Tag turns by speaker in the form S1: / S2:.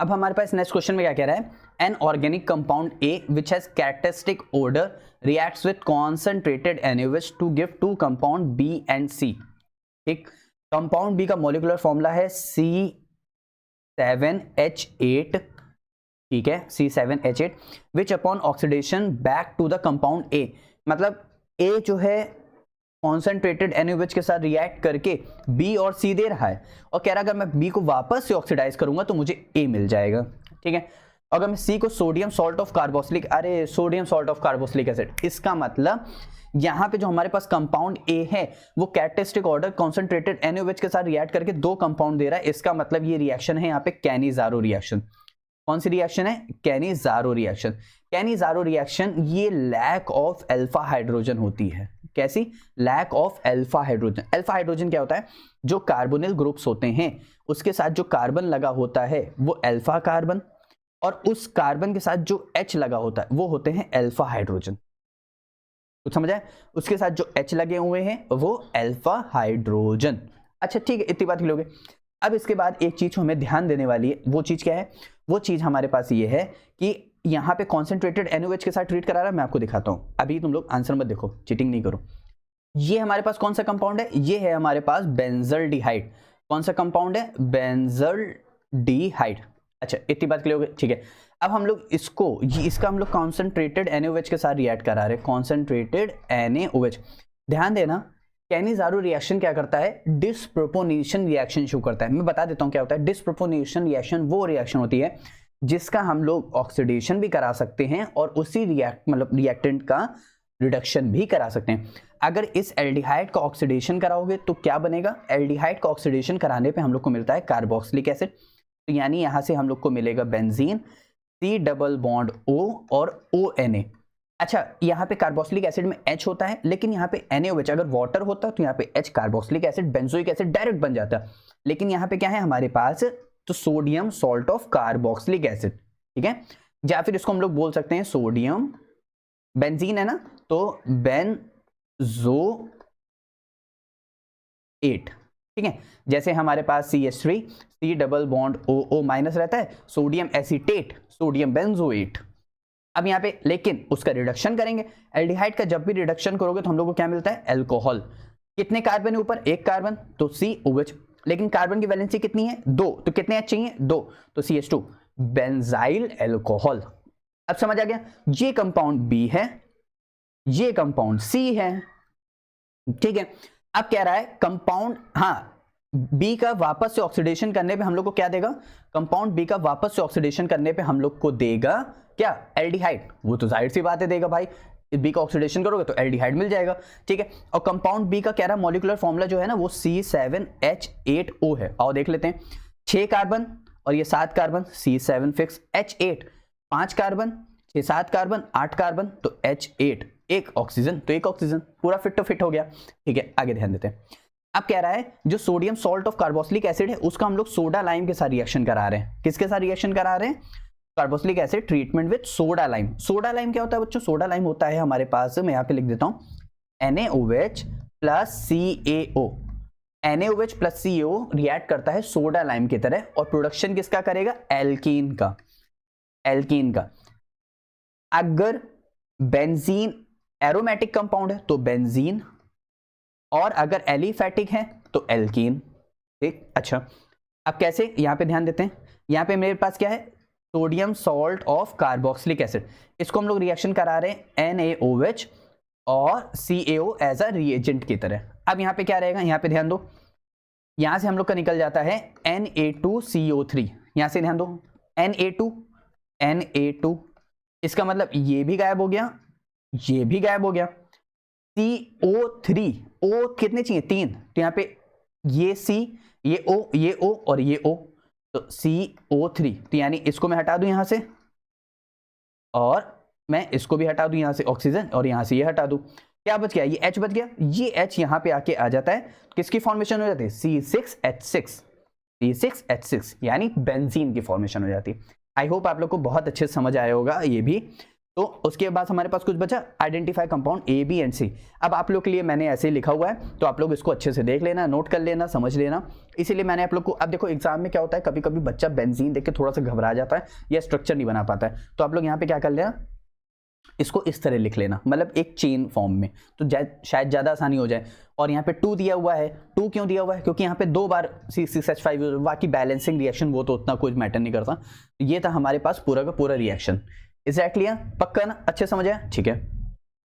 S1: अब हमारे पास next question में क्या कह रहा है, an organic compound A which has characteristic order reacts with concentrated NaOH to give two compound B and C. ठीक, कंपाउंड बी का मॉलिक्यूलर फॉर्मूला है C7H8, ठीक है, C7H8 which upon oxidation back to the compound A, मतलब A जो है concentrated NaOH के साथ रिएक्ट करके B और C दे रहा है और कह रहा है अगर मैं B को वापस से ऑक्सीडाइज करूंगा तो मुझे A मिल जाएगा। ठीक है, अगर मैं C को सोडियम सॉल्ट ऑफ कार्बोक्सिलिक, अरे sodium salt of carboxylic acid, इसका मतलब यहाँ पे जो हमारे पास कंपाउंड A है वो कैरेक्टरिस्टिक ऑर्डर कॉन्सेंट्रेटेड NaOH के साथ रिएक्ट करके दो कंपाउंड दे रहा है। इसका मतलब ये रिएक्शन है यहाँ पे कैनिज़ारो रिएक्शन। कौन सी रिएक्शन है? Cannizzaro reaction. कैनिज़ारो रिएक्शन ये लैक ऑफ अल्फा हाइड्रोजन होती है। कैसी? Lack of alpha hydrogen. Alpha hydrogen क्या होता है? जो कार्बोनिल ग्रुप्स होते हैं उसके साथ जो कार्बन लगा होता है वो अल्फा कार्बन, और उस कार्बन के साथ जो H लगा होता है वो होते हैं अल्फा हाइड्रोजन। कुछ समझ आए? उसके साथ जो H लगे हुए हैं वो अल्फा हाइड्रोजन। अच्छा ठीक है, इतनी बात ही लोगे। अब इसके बाद एक चीज हमें ध्यान देने वाली है, वो चीज क्या है? वो चीज हमारे पास ये है कि यहाँ पे कॉन्सेंट्रेटेड NaOH के साथ ट्रीट करा रहा है। मैं आपको दिखाता हूँ, अभी तुम लोग आंसर मत देखो, चीटिंग नहीं करो। ये हमारे पास कौन सा कंपाउंड है? ये है हमारे पास बेंजल्डिहाइड। कौन सा कंपाउंड है? बेंजल्डिहाइड। अच्छा इतनी बात क्लियर हो गई, ठीक है। अब हम लोग इसका हम लोग कॉन्सेंट्रेटेड NaOH के साथ रिएक्ट करा रहे हैं, कॉन्सेंट्रेटेड NaOH। ध्यान देना, कैनिज़ारो रिएक्शन क्या करता है? डिस्प्रोपोर्शनेशन रिएक्शन शो करता है। मैं बता देता हूं क्या होता है। डिस्प्रोपोर्शनेशन रिएक्शन वो रिएक्शन होती है जिसका हम लोग ऑक्सीडेशन भी करा सकते हैं और उसी रिएक्टेंट का रिडक्शन भी करा सकते हैं। अगर इस एल्डिहाइड का ऑक्सीडेशन कराओगे तो क्या बनेगा? एल्डिहाइड का ऑक्सीडेशन कराने पे हम लोग को मिलता है कार्बोक्सिलिक एसिड, तो यानी यहां से हम लोग को मिलेगा benzene, C double bond O और ONA। अच्छा यहाँ पे कार्बोक्सिलिक एसिड में H होता है, लेकिन यहाँ पे NaOH, अगर वाटर होता तो यहाँ पे H carboxylic acid benzoic acid direct बन जाता, लेकिन यहाँ पे क्या है हमारे पास? तो sodium salt of carboxylic acid, ठीक है। या फिर इसको हम लोग बोल सकते हैं सोडियम, बेंजीन है ना, तो बेंजोएट, ठीक है। जैसे हमारे पास CH3, C double bond OO minus रहता है, सोडियम एसीटेट, सोडियम बेंजोएट। अब यहाँ पे लेकिन उसका रिडक्शन करेंगे, एल्डिहाइड का जब भी रिडक्शन करोगे तो हम लोग को क्या मिलता है? अल्कोहल। कितने कार्बन है ऊपर? एक कार्बन, तो COH, लेकिन कार्बन की वैलेंसी कितनी है? 2, तो कितने H चाहिए? 2, तो CH2, बेंजाइल अल्कोहल। अब समझ आ गया? ये कंपाउंड B है, ये कंपाउंड C है, ठीक है। अब कह रहा है कंपाउंड, हाँ, B का वापस से ऑक्सीडेशन करने पे हम लोग को क्या देगा? कंपाउंड B का वापस से ऑक्सीडेशन करने पे हम लोग को देगा क्या? एल्डिहाइड। वो तो जाहिर सी बात है देगा भाई, B का ऑक्सीडेशन करोगे तो एल्डिहाइड मिल जाएगा, ठीक है। और कंपाउंड B का कह रहा मॉलिक्यूलर फॉर्मूला जो है ना वो C7H8O है। आओ देख लेते हैं। 6 कार्बन और ये 7 carbon, C7 fix, H8 5 carbon, 6-7 carbon, 8 carbon, तो H8 एक ऑक्सीजन, तो एक ऑक्सीजन, पूरा फिट तो फिट हो गया, ठीक है। आगे ध्यान देते हैं। अब कह रहा है जो sodium salt of carboxylic acid है उसका हम लोग सोडा लाइम के साथ रिएक्शन करा रहे हैं। किसके साथ रिएक्शन करा रहे हैं? Carboxylic acid treatment with soda lime. Soda lime क्या होता है बच्चों? सोडा लाइम होता है हमारे पास, मैं यहाँ पे लिख देता हूँ, NaOH plus CaO। NaOH plus CaO react करता है सोडा लाइम की तरह, और प्रोडक्शन किसका करेगा? एल्कीन का, एल्कीन का। अगर बेंजीन एरोमेटिक कंपाउंड है तो बेंजीन, और अगर एलिफेटिक है तो एल्कीन, ठीक। अच्छा अब कैसे? यहां पे ध्यान देते हैं। यहां पे मेरे पास क्या है? Sodium salt of carboxylic acid, इसको हम लोग रिएक्शन करा रहे हैं NaOH और CaO एज अ रिएजेंट की तरह। अब यहां पे क्या रहेगा? यहां पे ध्यान दो, यहां से हम लोग का निकल जाता है Na2CO3, यहां से ध्यान दो, Na2, इसका मतलब ये भी गायब हो गया, ये भी गायब हो गया। CO3, O कितने चाहिए? 3, तो यहाँ पे ये C, ये O और ये O, तो CO3, तो यानी इसको मैं हटा दूं यहां से, और मैं इसको भी हटा दूं यहां से ऑक्सीजन, और यहां से ये हटा दूं। क्या बच गया? ये H बच गया। ये H यहां पे आके आ जाता है, किसकी फॉर्मेशन हो जाती है? C6H6, C6H6 यानी बेंजीन की फॉर्मेशन हो जाती है। आई होप आप लोग को बहुत अच्छे से समझ आया होगा ये भी। तो उसके बाद हमारे पास कुछ बचा, identify compound A B and C. अब आप लोग के लिए मैंने ऐसे ही लिखा हुआ है, तो आप लोग इसको अच्छे से देख लेना, नोट कर लेना, समझ लेना। इसीलिए मैंने आप लोग को, अब देखो एग्जाम में क्या होता है, कभी कभी बच्चा बेंजीन देख के थोड़ा सा घबरा जाता है या स्ट्रक्चर नहीं बना पाता है, तो आप लोग यहाँ पे क्या कर लेना, इसको इस तरह लिख लेना, मतलब एक चेन फॉर्म में, तो शायद ज़्यादा आसानी हो जाए। और यहाँ पे 2 दिया हुआ है, 2 क्यों दिया हुआ है, क्योंकि यहाँ पे 2 बार C6H5, बाकी बैलेंसिंग रिएक्शन वो तो उतना कुछ मैटर नहीं करता। ये था हमारे पास पूरा का पूरा रिएक्शन। Is that clear? पक्का ना? अच्छे समझ आया? ठीक है।